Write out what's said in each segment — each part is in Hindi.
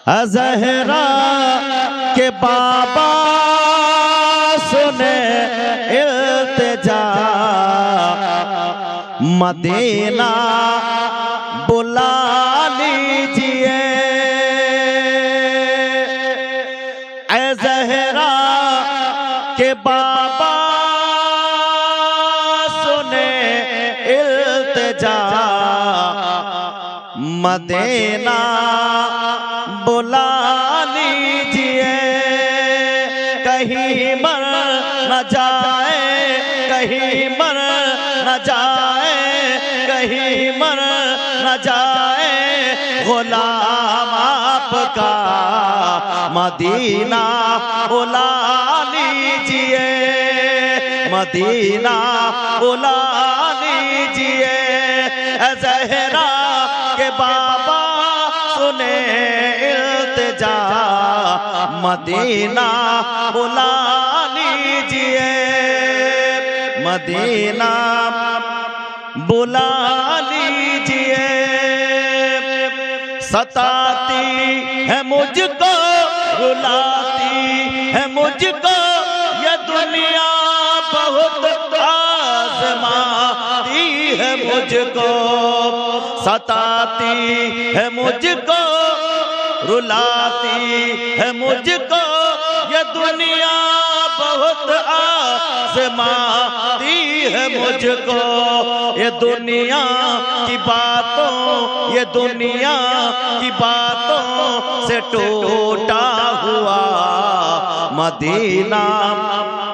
ज़हरा के बाबा सुने इल्तिजा, मदीना बुला लीजिए। ऐ ज़हरा के बाबा सुने इल्तिजा, मदीना बुला लीजिए। कहीं मर न जाए, कहीं मर न जाए, कहीं मर न जाए गुलाम आपका, मदीना बुला लीजिए, मदीना बुला लीजिए। ज़हरा के बाबा सुने इल्तिजा, मदीना बुला लीजिए, मदीना बुला लीजिए। सताती है मुझको, रुलाती है मुझको ये दुनिया, बहुत आज़माती है मुझको। सताती है मुझको, रुलाती है मुझको ये दुनिया, बहुत आज़माती है मुझको। ये दुनिया की बातों, ये दुनिया की बातों से टूटा हुआ, मदीना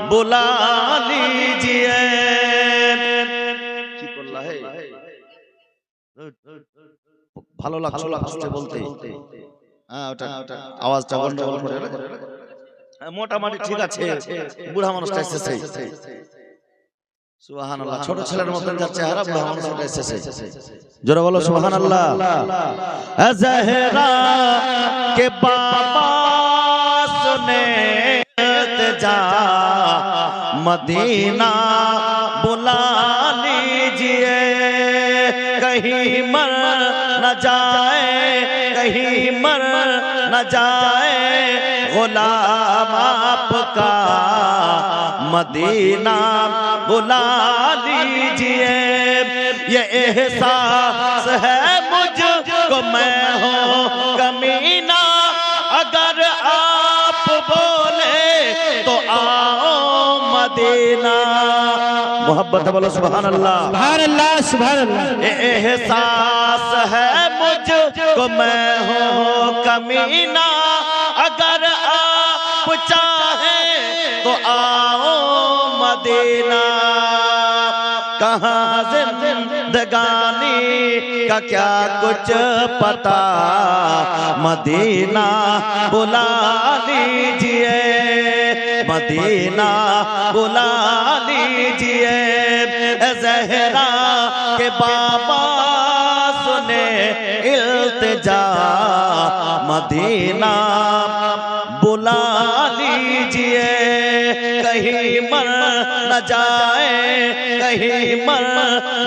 बुला लीजिए। ভালো লাগছিল আস্তে বলতে, আওয়াজটা গন্ডগোল করে, মোটামুটি ঠিক আছে। বুড়া মানুষটা এসেছে, সুবহানাল্লাহ। ছোট ছেলের মতন যার চেহারা, বুড়া মানুষটা এসেছে। জোরে বলো সুবহানাল্লাহ। ज़हरा के बाबा सुने इल्तिजा, मदीना बुला लीजिए। कहीं मर न जाए, कहीं मर न जाए गुलाम आपका, मदीना बुला लीजिए। ये एहसास है मुझको मैं हूँ कमीना, अगर आप बोले तो आओ मदीना। मोहब्बत बोलो सुभान अल्लाह, सुभान अल्लाह, सुभान अल्लाह। एहसास है मुझको मैं हूँ कमीना, अगर आप चाहे तो आओ मदीना। कहाँ जिंदगानी का क्या कुछ पता, मदीना बुला लीजिए, मदीना बुला लीजिए। ज़हरा के बाबा सुने इल्तिजा, मदीना बुला लीजिए। कहीं मर न जाए, कहीं मर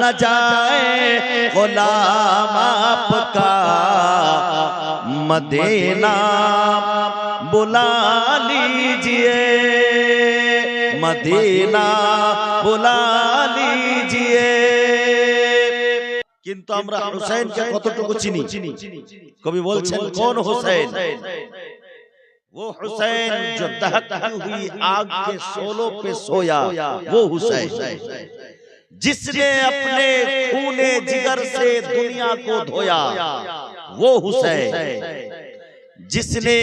न जाए गुलाम आपका, मदीना बुला लीजिए, मदीना बुला लीजिए। কিন্তু আমরা হুসাইনকে কতটুকু চিনি? কবি বলছেন কোন হুসাইন? वो हुसैन जो दहकती हुई आग के शोलों पे सोया, वो हुसैन जिसने अपने खूने जिगर से दुनिया को धोया, वो हुसैन जिसने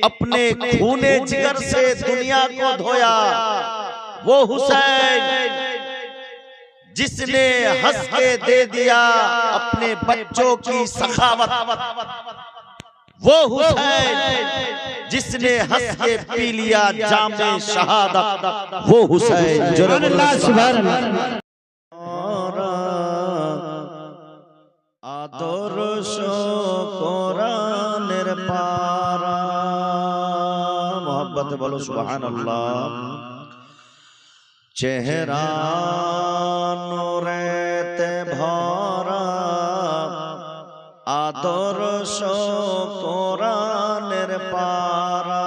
अपने खूने जिगर से दुनिया को धोया, वो हुसैन जिसने हंस के दे दिया अपने बच्चों की सखावत, वो हुसैन जिसने हंस के पी लिया जामे शहादत, वो हुसैन। सुभान अल्लाह, सुभान अल्लाह। आदर्श कुरानेर पारा, मोहब्बत बोलो सुभान अल्लाह। चेहरा नूरेते भरा, आदर्श কোরআনের পারা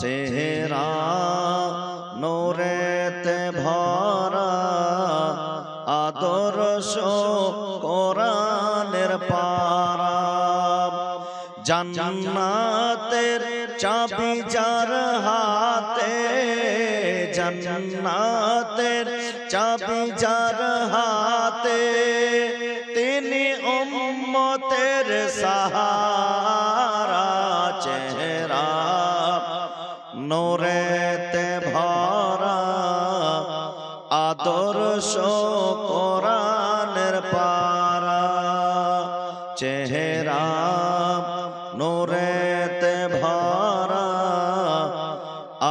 চেহারা নূরেতে ভরা আদর্শ কোরআনের পারা জান্নাতের চাবি যার হাতে জান্নাতের চাবি যার হাতে তিনি উম্মতের সাহারা চেহারা নূরেতে ভরা আদর্শ কোরআনের পারা চেহারা নূরেতে ভরা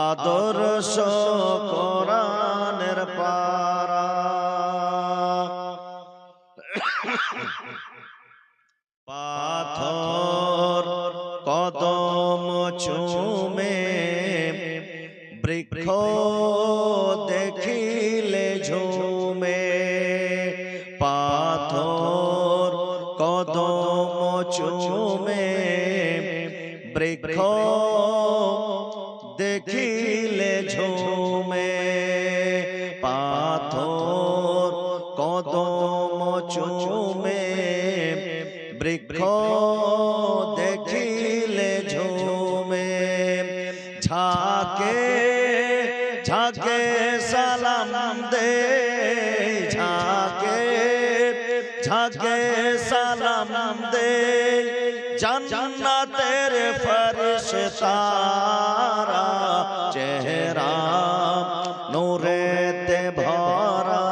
আদর্শ কোরআনের পারা পাথর কদম চুমে বৃক্ষ দেখিলে ঝুমে পাথর কদম চুমে বৃক্ষ দেখিলে ঝুমে পাথর কদম চুমে বৃক্ষ দেখিলে ঝুমে ঝাঁকে ঝাঁকে সালাম দে ঝাঁকে ঝাঁকে সালাম দে জান্নাতের ফেরেশতারা চেহারা নূরেতে ভরা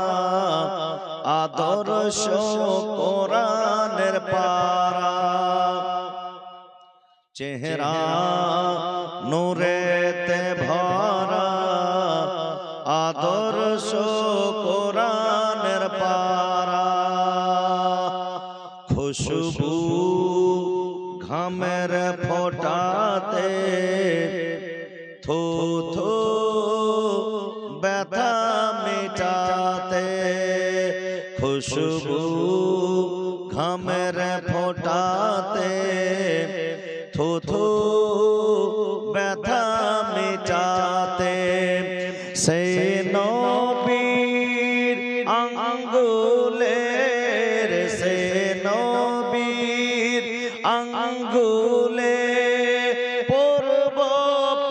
আদর্শ কোরআনের পারা চেহারা নূরেতে ভরা আদর্শ কোরআনের পারা খুশবু ঘামের ফোটাতে থু থু ব্যথা মিটাতে খুশবু ঘামের ফোটাতে থু থু ব্যথা মিটাতে সে নবীর আঙ্গুলের সে নবীর আঙ্গুলে পূর্ব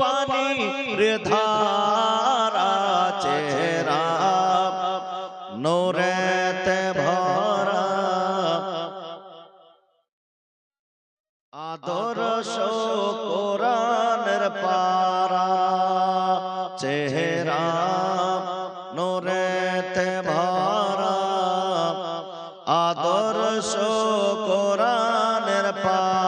পানির ধারা চেহারা নূরেতে ভরা আদর্শ কোরআনের পারা চেহারা নূরেতে ভরা আদর্শ কোরআনের পারা